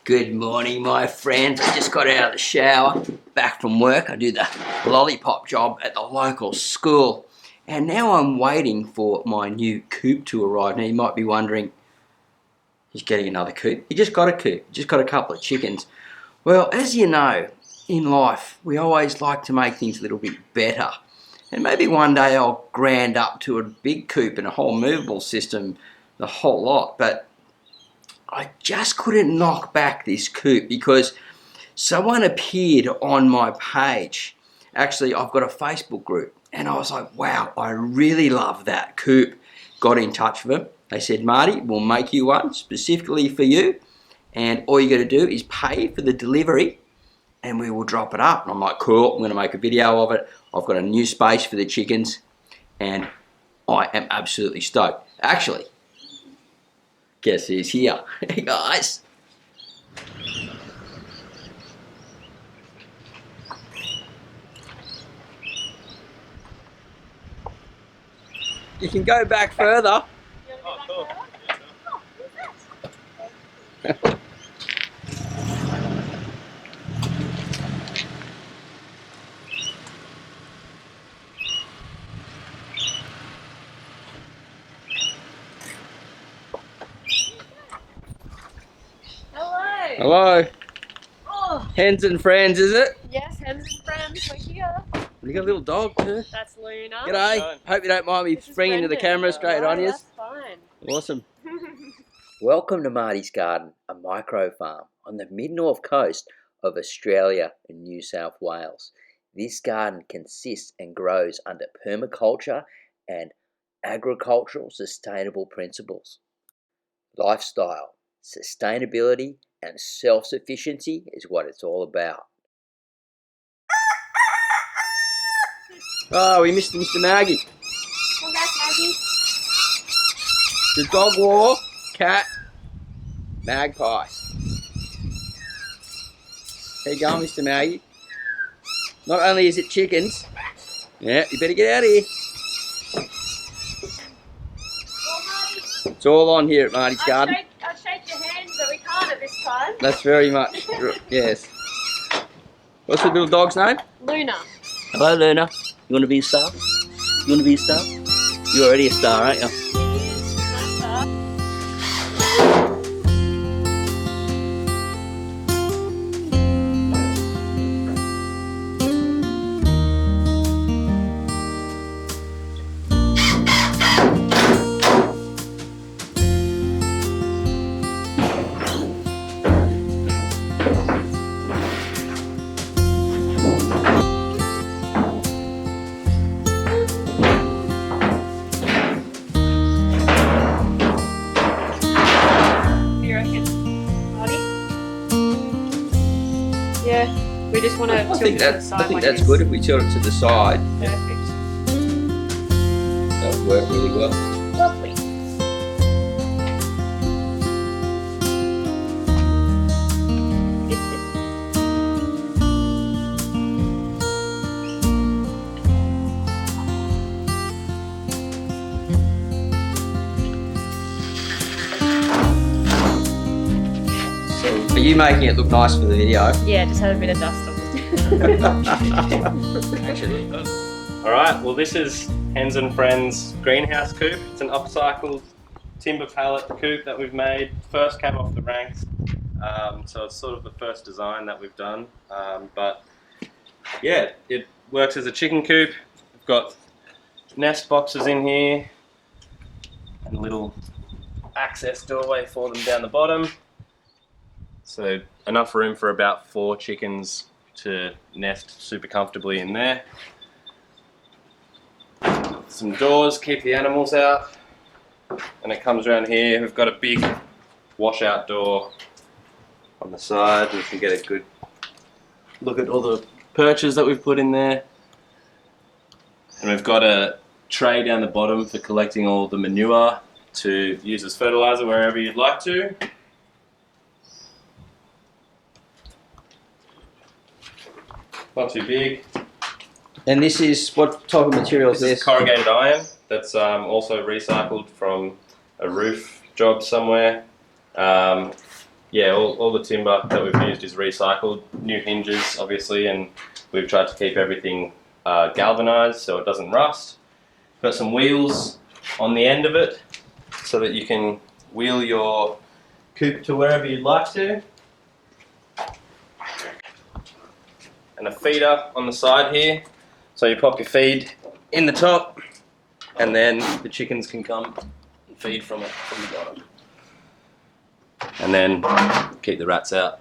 Good morning, my friends. I just got out of the shower, back from work. I do the lollipop job at the local school. And now I'm waiting for my new coop to arrive. Now you might be wondering, he's getting another coop? He just got a coop, just got a couple of chickens. Well, as you know, in life, we always like to make things a little bit better. And maybe one day I'll grand up to a big coop and a whole movable system, the whole lot. But I just couldn't knock back this coop because someone appeared on my page. Actually, I've got a Facebook group and I was like, wow, I really love that coop. Got in touch with them. They said, Marty, we'll make you one specifically for you. And all you got to do is pay for the delivery and we will drop it up. And I'm like, cool, I'm going to make a video of it. I've got a new space for the chickens and I am absolutely stoked. Actually, guess who's here? Hey guys. You can go back further. Oh, cool. Hello. Oh. Hens and Friends, is it? Yes, Hens and Friends, we're here. You got a little dog too. That's Luna. G'day. Hope you don't mind me springing to the camera straight on you. That's fine. Awesome. Welcome to Marty's Garden, a micro farm on the mid-north coast of Australia and New South Wales. This garden consists and grows under permaculture and agricultural sustainable principles. Lifestyle, sustainability and self-sufficiency is what it's all about. Oh, we missed Mr. Maggie. Come back, Maggie. The dog war, cat, magpie. How you going, Mr. Maggie? Not only is it chickens, yeah, you better get out of here. Well, Marty, It's all on here at Marty's Garden. I'd shake your hand, but we can't at this time. That's very much, yes. What's the little dog's name? Luna. Hello, Luna. You want to be a star? You want to be a star? You're already a star, aren't you? Yeah, we just want to tilt it to the side. I think that's good if we tilt it to the side. Perfect. That would work really well. Lovely. Are you making it look nice for the video? Yeah, just had a bit of dust on it. Actually. Alright, well this is Hens and Friends Greenhouse Coop. It's an upcycled timber pallet coop that we've made. First came off the ranks, so it's sort of the first design that we've done. But yeah, it works as a chicken coop. We've got nest boxes in here and a little access doorway for them down the bottom. So enough room for about 4 chickens to nest super comfortably in there. Some doors keep the animals out, and it comes around here. We've got a big washout door on the side. You can get a good look at all the perches that we've put in there. And we've got a tray down the bottom for collecting all the manure to use as fertilizer wherever you'd like to. Not too big. And this is, what type of material is This this? is corrugated iron that's also recycled from a roof job somewhere. yeah, all the timber that we've used is recycled. New hinges, obviously, and we've tried to keep everything galvanised so it doesn't rust. Got some wheels on the end of it so that you can wheel your coop to wherever you'd like to. And a feeder on the side here. So you pop your feed in the top and then the chickens can come and feed from it from the bottom. And then keep the rats out.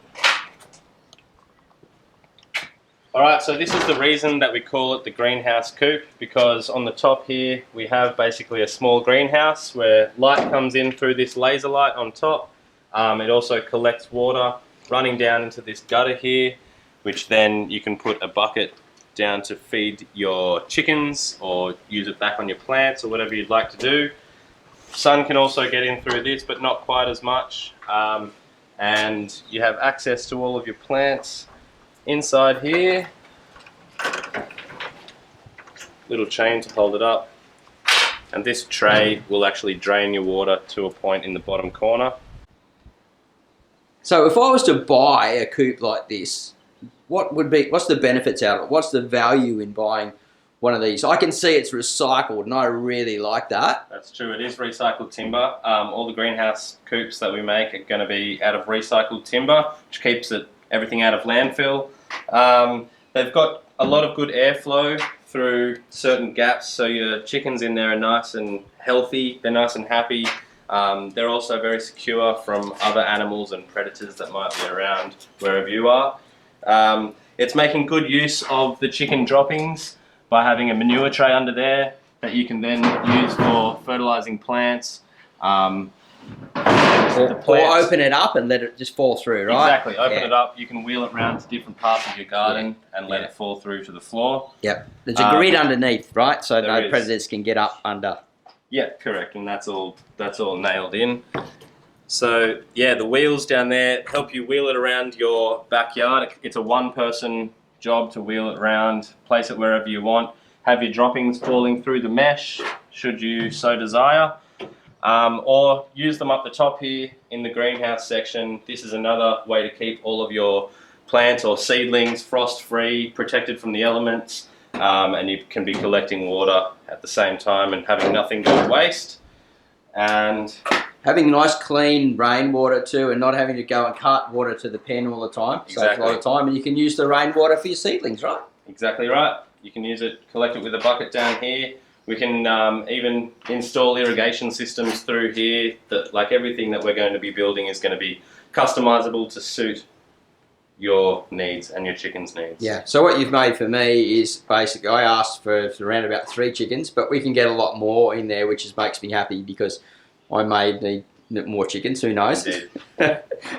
Alright, so this is the reason that we call it the Greenhouse Coop, because on the top here we have basically a small greenhouse where light comes in through this laser light on top. It also collects water running down into this gutter here, which then you can put a bucket down to feed your chickens or use it back on your plants or whatever you'd like to do. Sun can also get in through this, but not quite as much. And you have access to all of your plants inside here. Little chain to hold it up. And this tray will actually drain your water to a point in the bottom corner. So if I was to buy a coop like this, what's the benefits out of it? What's the value in buying one of these? I can see it's recycled and I really like that. That's true, it is recycled timber. All the greenhouse coops that we make are going to be out of recycled timber, which keeps everything out of landfill. They've got a lot of good airflow through certain gaps, so your chickens in there are nice and healthy, they're nice and happy. They're also very secure from other animals and predators that might be around wherever you are. It's making good use of the chicken droppings by having a manure tray under there that you can then use for fertilising plants. Or open it up and let it just fall through, right? Exactly, open it up, you can wheel it around to different parts of your garden and let it fall through to the floor. Yep, there's a grid underneath, right? So no is. predators can get up under. Yeah, correct, and that's all nailed in. So yeah, the wheels down there help you wheel it around your backyard. It's a one-person job to wheel it around, place it wherever you want, have your droppings falling through the mesh, should you so desire. Or use them up the top here in the greenhouse section. This is another way to keep all of your plants or seedlings frost-free, protected from the elements, and you can be collecting water at the same time and having nothing go to waste. And having nice clean rainwater too, and not having to go and cart water to the pen all the time. Exactly. Saves a lot of time, and you can use the rainwater for your seedlings, right? Exactly right. You can use it, collect it with a bucket down here. We can even install irrigation systems through here. Like everything that we're going to be building is going to be customizable to suit your needs and your chickens' needs. Yeah, so what you've made for me is basically, I asked for around about 3 chickens, but we can get a lot more in there, which makes me happy because I may need more chickens, who knows. Indeed.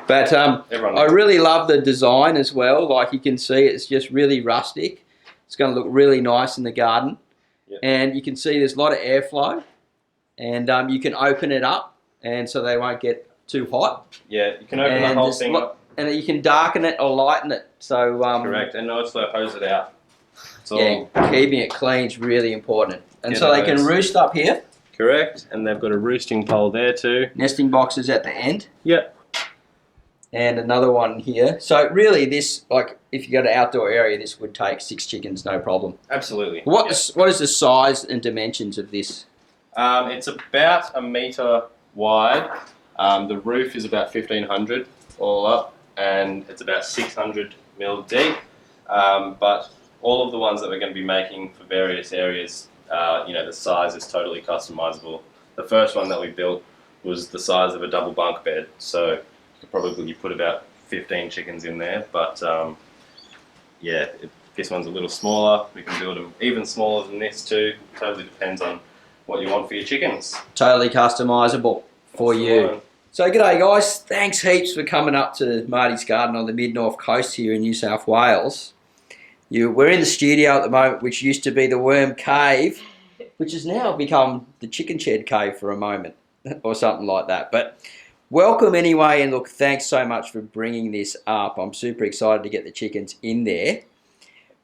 But I really love the design as well. Like you can see, it's just really rustic. It's going to look really nice in the garden. Yep. And you can see there's a lot of airflow, and you can open it up, and so they won't get too hot. Yeah, you can open the whole thing up. And you can darken it or lighten it. So correct, and also hose it out. Keeping it clean is really important. And so they can roost up here. Correct, and they've got a roosting pole there too. Nesting boxes at the end. Yep. And another one here. So really this, like if you got an outdoor area, this would take 6 chickens, no problem. Absolutely. What is the size and dimensions of this? It's about 1 metre wide. The roof is about 1,500 all up, and it's about 600 mil deep. But all of the ones that we're going to be making for various areas, the size is totally customizable. The first one that we built was the size of a double bunk bed, so you could probably put about 15 chickens in there. But this one's a little smaller. We can build them even smaller than this too. Totally depends on what you want for your chickens. Totally customizable for you. So g'day guys, thanks heaps for coming up to Marty's Garden on the mid-north coast here in New South Wales. We're in the studio at the moment, which used to be the worm cave, which has now become the chicken shed cave for a moment, or something like that. But welcome anyway, and look, thanks so much for bringing this up. I'm super excited to get the chickens in there.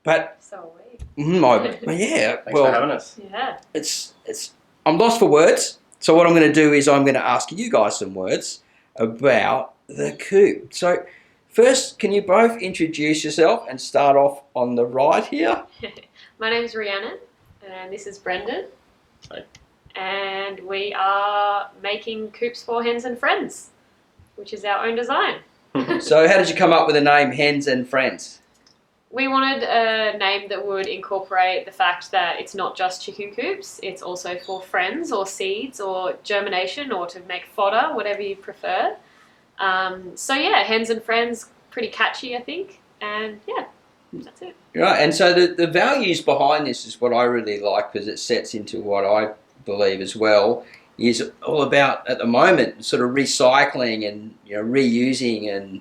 But So wait. yeah, Thanks for having us. Yeah. I'm lost for words. So what I'm going to do is I'm going to ask you guys some words about the coop. So first, can you both introduce yourself and start off on the right here? My name's Rhiannon, and this is Brendan. Hi. And we are making coops for Hens and Friends, which is our own design. So how did you come up with the name Hens and Friends? We wanted a name that would incorporate the fact that it's not just chicken coops, it's also for friends or seeds or germination or to make fodder, whatever you prefer. So yeah, Hens and Friends, pretty catchy, I think. And yeah, that's it. Right, and so the values behind this is what I really like, because it sets into what I believe as well, is all about, at the moment, sort of recycling and reusing and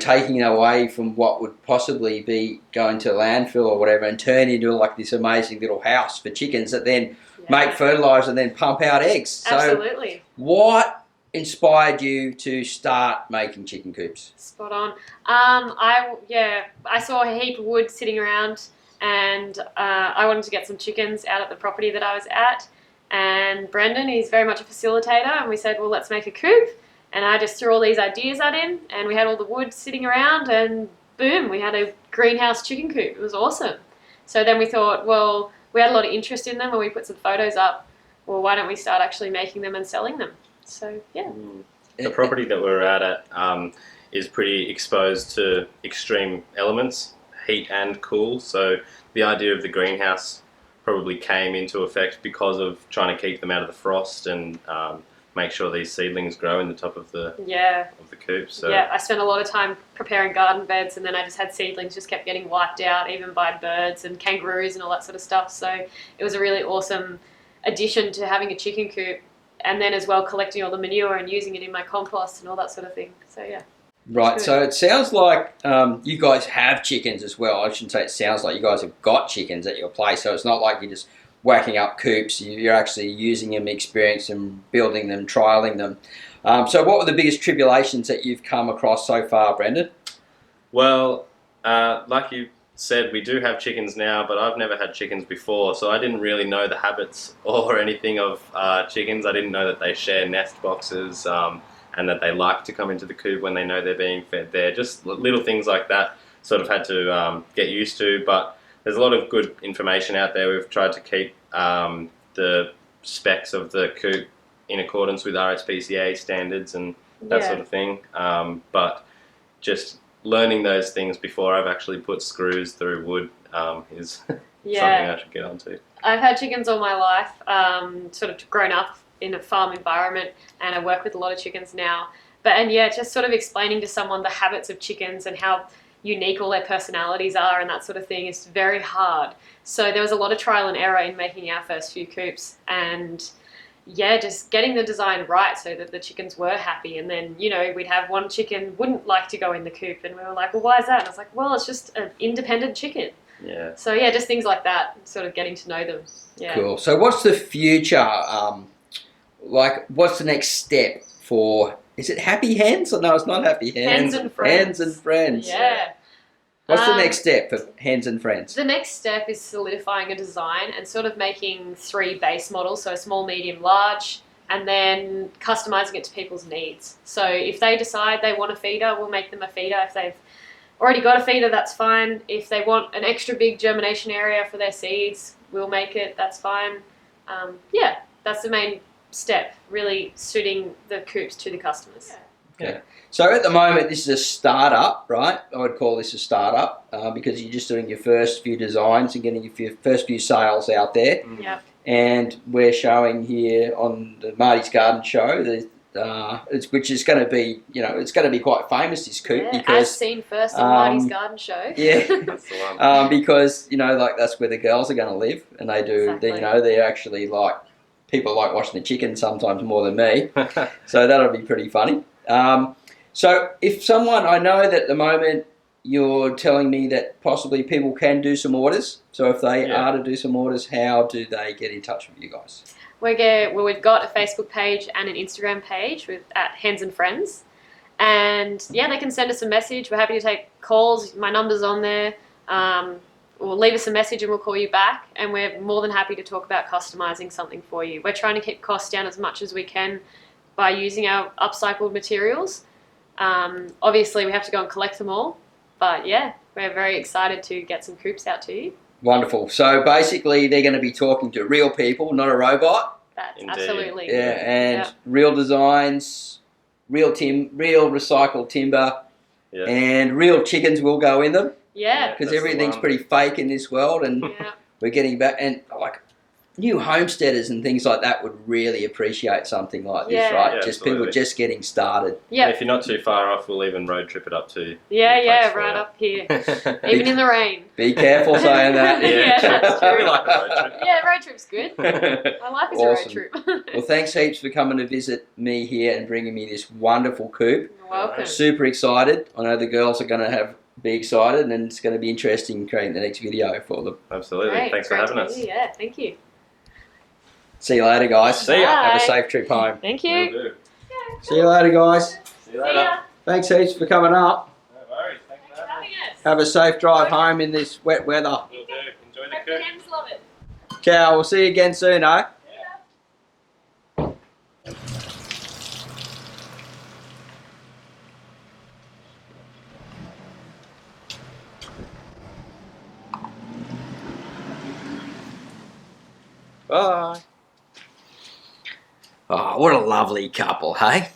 taking away from what would possibly be going to landfill or whatever and turn into like this amazing little house for chickens that then make fertiliser and then pump out eggs. Absolutely. So what inspired you to start making chicken coops? Spot on. I saw a heap of wood sitting around, and I wanted to get some chickens out at the property that I was at. And Brendan, he's very much a facilitator, and we said, well, let's make a coop. And I just threw all these ideas at him, and we had all the wood sitting around, and boom, we had a greenhouse chicken coop. It was awesome. So then we thought, well, we had a lot of interest in them, and we put some photos up. Well, why don't we start actually making them and selling them? So, yeah. The property that we're at is pretty exposed to extreme elements, heat and cool. So the idea of the greenhouse probably came into effect because of trying to keep them out of the frost and make sure these seedlings grow in the top of the coop. So yeah, I spent a lot of time preparing garden beds, and then I just had seedlings just kept getting wiped out, even by birds and kangaroos and all that sort of stuff. So it was a really awesome addition to having a chicken coop, and then as well collecting all the manure and using it in my compost and all that sort of thing. So yeah. Right, so it sounds like you guys have chickens as well. I shouldn't say it sounds like, you guys have got chickens at your place, so it's not like you're just whacking up coops. You're actually using them, experiencing them, building them, trialling them. So what were the biggest tribulations that you've come across so far, Brendan? Well, like you said, we do have chickens now, but I've never had chickens before, so I didn't really know the habits or anything of chickens. I didn't know that they share nest boxes and that they like to come into the coop when they know they're being fed there. Just little things like that sort of had to get used to, but there's a lot of good information out there. We've tried to keep the specs of the coop in accordance with RSPCA standards and that sort of thing, but just learning those things before I've actually put screws through wood is something I should get onto. I've had chickens all my life, sort of grown up in a farm environment, and I work with a lot of chickens now. Just sort of explaining to someone the habits of chickens and how unique all their personalities are and that sort of thing is very hard. So there was a lot of trial and error in making our first few coops, and just getting the design right so that the chickens were happy. And then, we'd have one chicken wouldn't like to go in the coop, and we were like, well, why is that? And I was like, well, it's just an independent chicken. Yeah. So just things like that, sort of getting to know them. Yeah. Cool. So what's the future? What's the next step for? Is it Happy Hens? Or no, it's not Happy Hens. Hens and Friends. Hens and Friends. Yeah. What's the next step for Hens and Friends? The next step is solidifying a design and sort of making 3 base models, so small, medium, large, and then customizing it to people's needs. So if they decide they want a feeder, we'll make them a feeder. If they've already got a feeder, that's fine. If they want an extra big germination area for their seeds, we'll make it, that's fine. That's the main step, really suiting the coops to the customers. Okay. So at the moment, this is a startup, right? I would call this a startup because you're just doing your first few designs and getting your first few sales out there. Yep. And we're showing here on the Marty's Garden Show, which is going to be, it's going to be quite famous, this coop. Yeah, because, as seen first on Marty's Garden Show. Yeah. That's the one. Because, that's where the girls are going to live. And they do, Exactly. they're actually people like watching the chickens sometimes more than me. So that'll be pretty funny. So if someone, I know that at the moment you're telling me that possibly people can do some orders. So if they are to do some orders, how do they get in touch with you guys? We've got a Facebook page and an Instagram page at Hens and Friends. And they can send us a message. We're happy to take calls. My number's on there. Or leave us a message and we'll call you back. And we're more than happy to talk about customizing something for you. We're trying to keep costs down as much as we can by using our upcycled materials. Obviously, we have to go and collect them all. But yeah, we're very excited to get some coops out to you. Wonderful. So basically, they're going to be talking to real people, not a robot. That's Indeed. absolutely. Yeah, and real designs, real recycled timber, and real chickens will go in them. Yeah. Because everything's pretty fake in this world, and we're getting back. And like new homesteaders and things like that would really appreciate something like this, right? Yeah, just people just getting started. Yeah. And if you're not too far off, we'll even road trip it up to. Yeah, right up here, even in the rain. Be careful saying that. Yeah, that's true. We like a road trip. Yeah, road trip's good. My life is a road trip. Well, thanks heaps for coming to visit me here and bringing me this wonderful coop. You're welcome. Super excited. I know the girls are going to be excited, and it's going to be interesting creating the next video for them. Absolutely. Great, Thanks for having us. Yeah, thank you. See you later, guys. See ya. Have a safe trip home. Thank Will you. do. See you later, guys. See you later. Thanks heaps for coming up. No worries. Thanks for having us. Have a safe drive home in this wet weather. Will do. Enjoy the Hope the coop. hens love it. Ciao. We'll see you again soon, eh? Bye. Oh, what a lovely couple, hey?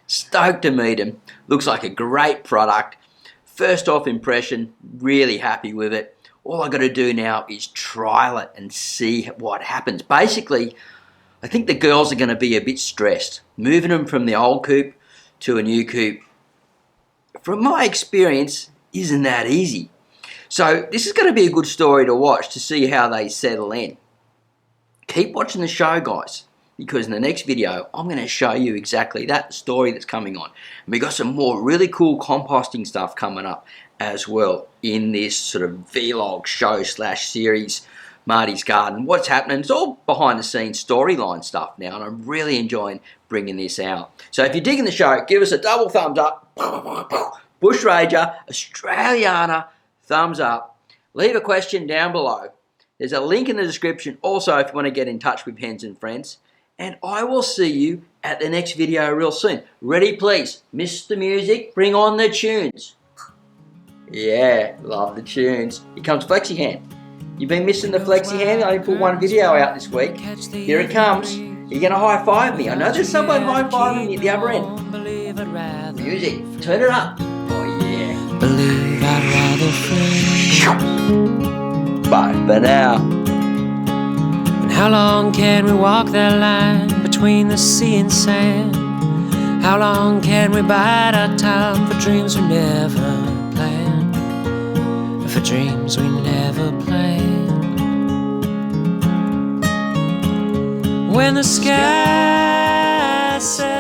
Stoked to meet him. Looks like a great product. First off impression, really happy with it. All I got to do now is trial it and see what happens. Basically, I think the girls are going to be a bit stressed. Moving them from the old coop to a new coop, from my experience, isn't that easy. So this is going to be a good story to watch to see how they settle in. Keep watching the show, guys, because in the next video, I'm going to show you exactly that story that's coming on. And we got some more really cool composting stuff coming up as well in this sort of vlog show / series, Marty's Garden. What's happening? It's all behind the scenes storyline stuff now, and I'm really enjoying bringing this out. So if you're digging the show, give us a double thumbs up. Bushrager, Australiana, thumbs up. Leave a question down below. There's a link in the description also if you want to get in touch with Hens and Friends. And I will see you at the next video real soon. Ready, please? Miss the music? Bring on the tunes. Yeah, love the tunes. Here comes Flexi Hand. You've been missing the Flexi Hand? I only put one video out this week. Here it comes. You're going to high-five me. I know there's someone high-fiving me at the other end. Music. Turn it up. Oh, yeah. Believe I'd rather free. Bye for now. And how long can we walk that line between the sea and sand? How long can we bide our time for dreams we never planned? For dreams we never planned. When the sky says